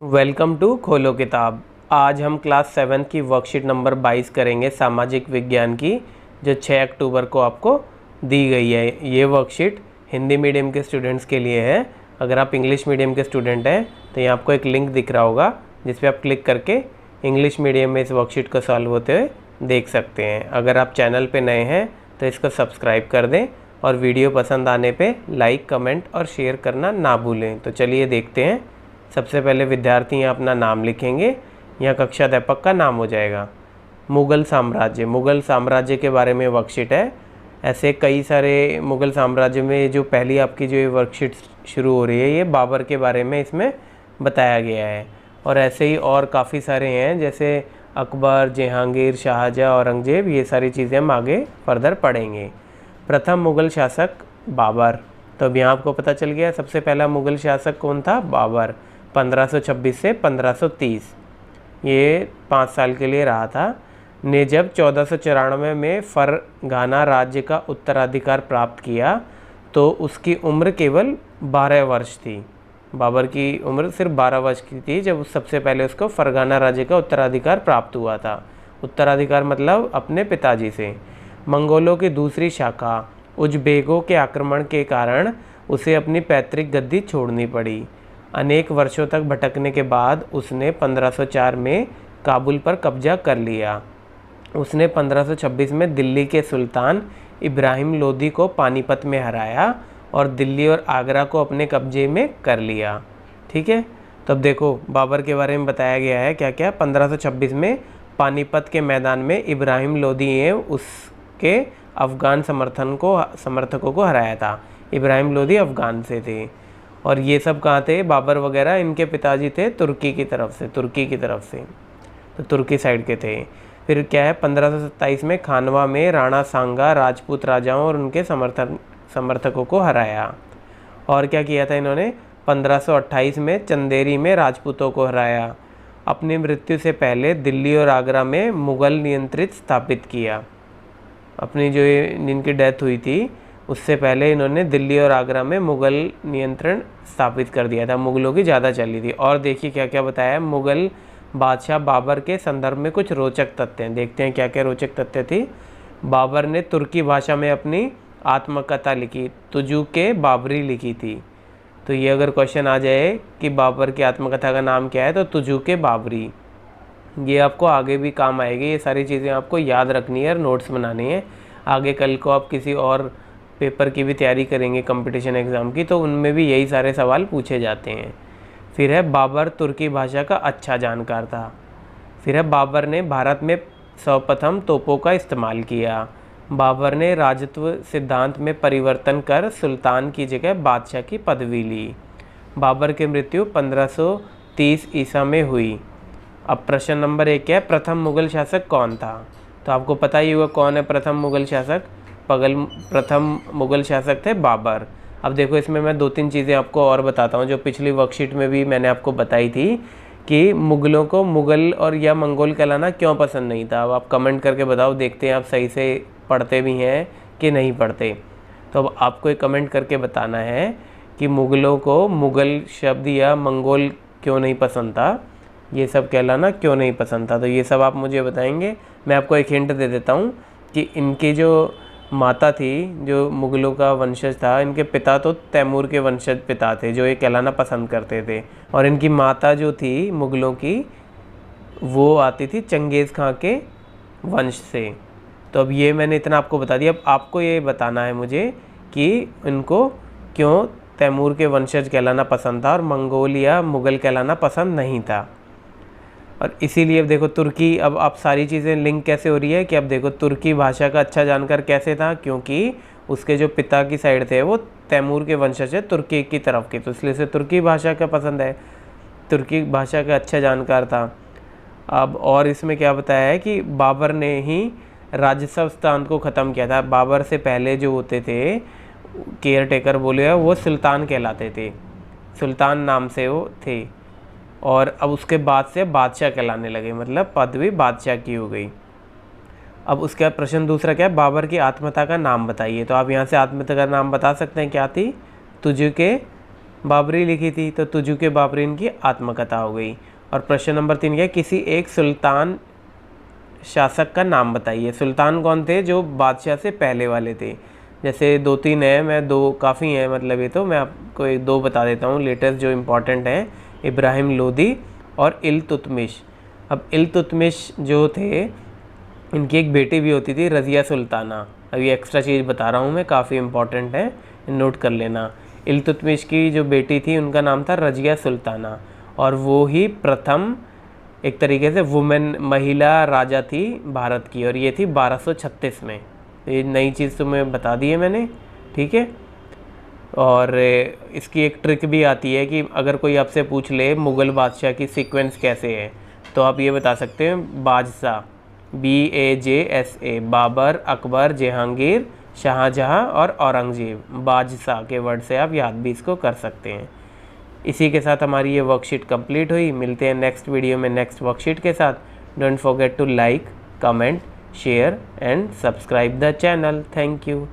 Welcome to खोलो किताब। आज हम क्लास 7 की वर्कशीट नंबर 22 करेंगे सामाजिक विज्ञान की, जो 6 अक्टूबर को आपको दी गई है। ये वर्कशीट हिंदी मीडियम के स्टूडेंट्स के लिए है। अगर आप इंग्लिश मीडियम के स्टूडेंट हैं तो यहाँ आपको एक लिंक दिख रहा होगा जिस पे आप क्लिक करके इंग्लिश मीडियम में इस वर्कशीट को सॉल्व होते हुए देख सकते हैं। अगर आप चैनल पर नए हैं तो इसको सब्सक्राइब कर दें और वीडियो पसंद आने पर लाइक, कमेंट और शेयर करना ना भूलें। तो चलिए देखते हैं। सबसे पहले विद्यार्थी यहाँ अपना नाम लिखेंगे। यहाँ कक्षा अध्यापक का नाम हो जाएगा। मुग़ल साम्राज्य के बारे में वर्कशीट है। ऐसे कई सारे मुग़ल साम्राज्य में जो पहली आपकी जो ये वर्कशीट शुरू हो रही है, ये बाबर के बारे में इसमें बताया गया है। और ऐसे ही और काफ़ी सारे हैं, जैसे अकबर, जहांगीर, शाहजहाँ, औरंगजेब। ये सारी चीज़ें हम आगे फर्दर पढ़ेंगे। प्रथम मुग़ल शासक बाबर। तो अब यहाँ आपको पता चल गया सबसे पहला मुग़ल शासक कौन था? बाबर। 1526 से 1530 ये 5 साल के लिए रहा था। ने जब 1494 में फरगाना राज्य का उत्तराधिकार प्राप्त किया तो उसकी उम्र केवल 12 वर्ष थी। बाबर की उम्र सिर्फ 12 वर्ष की थी जब सबसे पहले उसको फरगाना राज्य का उत्तराधिकार प्राप्त हुआ था। उत्तराधिकार मतलब अपने पिताजी से। मंगोलों की दूसरी शाखा उज़्बेकों के आक्रमण के कारण उसे अपनी पैतृक गद्दी छोड़नी पड़ी। अनेक वर्षों तक भटकने के बाद उसने 1504 में काबुल पर कब्जा कर लिया। उसने 1526 में दिल्ली के सुल्तान इब्राहिम लोदी को पानीपत में हराया और दिल्ली और आगरा को अपने कब्जे में कर लिया। ठीक है, तो अब देखो बाबर के बारे में बताया गया है क्या क्या। 1526 में पानीपत के मैदान में इब्राहिम लोदी ने उसके अफ़गान समर्थकों को हराया था। इब्राहिम लोदी अफ़गान से थे और ये सब कहाँ थे? बाबर वगैरह इनके पिताजी थे तुर्की की तरफ से, तो तुर्की साइड के थे। फिर क्या है, 1527 में खानवा में राणा सांगा राजपूत राजाओं और उनके समर्थकों को हराया। और क्या किया था इन्होंने? 1528 में चंदेरी में राजपूतों को हराया। अपनी मृत्यु से पहले दिल्ली और आगरा में मुग़ल नियंत्रित स्थापित किया। अपनी जो इनकी डेथ हुई थी उससे पहले इन्होंने दिल्ली और आगरा में मुग़ल नियंत्रण स्थापित कर दिया था। मुग़लों की ज़्यादा चली थी। और देखिए क्या क्या बताया मुग़ल बादशाह बाबर के संदर्भ में कुछ रोचक तथ्य हैं। देखते हैं क्या क्या रोचक तथ्य थी। बाबर ने तुर्की भाषा में अपनी आत्मकथा लिखी, तुजुके बाबरी लिखी थी। तो ये अगर क्वेश्चन आ जाए कि बाबर की आत्मकथा का नाम क्या है, तो तुजुके बाबरी। ये आपको आगे भी काम आएगी। ये सारी चीज़ें आपको याद रखनी है और नोट्स बनानी है। आगे कल को आप किसी और पेपर की भी तैयारी करेंगे, कंपटीशन एग्ज़ाम की, तो उनमें भी यही सारे सवाल पूछे जाते हैं। फिर है बाबर तुर्की भाषा का अच्छा जानकार था। फिर है बाबर ने भारत में सर्वप्रथम तोपों का इस्तेमाल किया। बाबर ने राजत्व सिद्धांत में परिवर्तन कर सुल्तान की जगह बादशाह की पदवी ली। बाबर की मृत्यु 1530 ईसा में हुई। अब प्रश्न नंबर 1 है, प्रथम मुग़ल शासक कौन था? तो आपको पता ही होगा कौन है प्रथम मुग़ल शासक। प्रथम मुग़ल शासक थे बाबर। अब देखो इसमें मैं 2-3 चीज़ें आपको और बताता हूँ जो पिछली वर्कशीट में भी मैंने आपको बताई थी कि मुग़लों को मुग़ल और या मंगोल कहलाना क्यों पसंद नहीं था। अब आप कमेंट करके बताओ, देखते हैं आप सही से पढ़ते भी हैं कि नहीं पढ़ते। तो अब आपको एक कमेंट करके बताना है कि मुग़लों को मुग़ल शब्द या मंगोल क्यों नहीं पसंद था, ये सब कहलाना क्यों नहीं पसंद था। तो ये सब आप मुझे बताएंगे। मैं आपको एक हिंट दे देता हूँ कि इनकी जो माता थी, जो मुग़लों का वंशज था, इनके पिता तो तैमूर के वंशज पिता थे जो ये कहलाना पसंद करते थे। और इनकी माता जो थी मुग़लों की, वो आती थी चंगेज़ खां के वंश से। तो अब ये मैंने इतना आपको बता दिया। अब आपको ये बताना है मुझे कि इनको क्यों तैमूर के वंशज कहलाना पसंद था और मंगोल या मुग़ल कहलाना पसंद नहीं था। और इसीलिए अब देखो तुर्की, अब आप सारी चीज़ें लिंक कैसे हो रही है कि अब देखो तुर्की भाषा का अच्छा जानकार कैसे था, क्योंकि उसके जो पिता की साइड थे वो तैमूर के वंशज है तुर्की की तरफ के, तो इसलिए से तुर्की भाषा का पसंद है, तुर्की भाषा का अच्छा जानकार था। अब और इसमें क्या बताया है कि बाबर ने ही राजस्व सिद्धांत को ख़त्म किया था। बाबर से पहले जो होते थे केयर टेकर बोले, वो सुल्तान कहलाते थे, सुल्तान नाम से वो थे। और अब उसके बाद से बादशाह कहलाने लगे, मतलब पदवी बादशाह की हो गई। अब उसके बाद प्रश्न दूसरा क्या है, बाबर की आत्मकथा का नाम बताइए। तो आप यहाँ से आत्मकथा का नाम बता सकते हैं, क्या थी? तुजुके बाबरी लिखी थी, तो तुजुके बाबरी इनकी आत्मकथा हो गई। और प्रश्न नंबर 3 क्या है, किसी एक सुल्तान शासक का नाम बताइए। सुल्तान कौन थे, जो बादशाह से पहले वाले थे। जैसे 2-3 हैं, मैं 2 काफ़ी हैं, मतलब ये तो मैं आपको 1-2 बता देता हूँ लेटेस्ट जो इम्पोर्टेंट हैं। इब्राहिम लोदी और इल्तुतमिश। अब इल्तुतमिश जो थे, इनकी एक बेटी भी होती थी रज़िया सुल्ताना। अभी एक्स्ट्रा चीज़ बता रहा हूँ मैं, काफ़ी इंपॉर्टेंट है, नोट कर लेना। इल्तुतमिश की जो बेटी थी उनका नाम था रज़िया सुल्ताना, और वो ही प्रथम एक तरीके से वुमेन महिला राजा थी भारत की, और ये थी 1236 में। ये नई चीज़ तुम्हें बता दी है मैंने, ठीक है। और इसकी एक ट्रिक भी आती है कि अगर कोई आपसे पूछ ले मुग़ल बादशाह की सीक्वेंस कैसे है, तो आप ये बता सकते हैं बादशाह, BAJSA, बाबर, अकबर, जहांगीर, शाहजहां और औरंगजेब। बादशाह के वर्ड से आप याद भी इसको कर सकते हैं। इसी के साथ हमारी ये वर्कशीट कंप्लीट हुई। मिलते हैं नेक्स्ट वीडियो में नेक्स्ट वर्कशीट के साथ। Don't forget to like, comment, share and subscribe the channel. Thank you.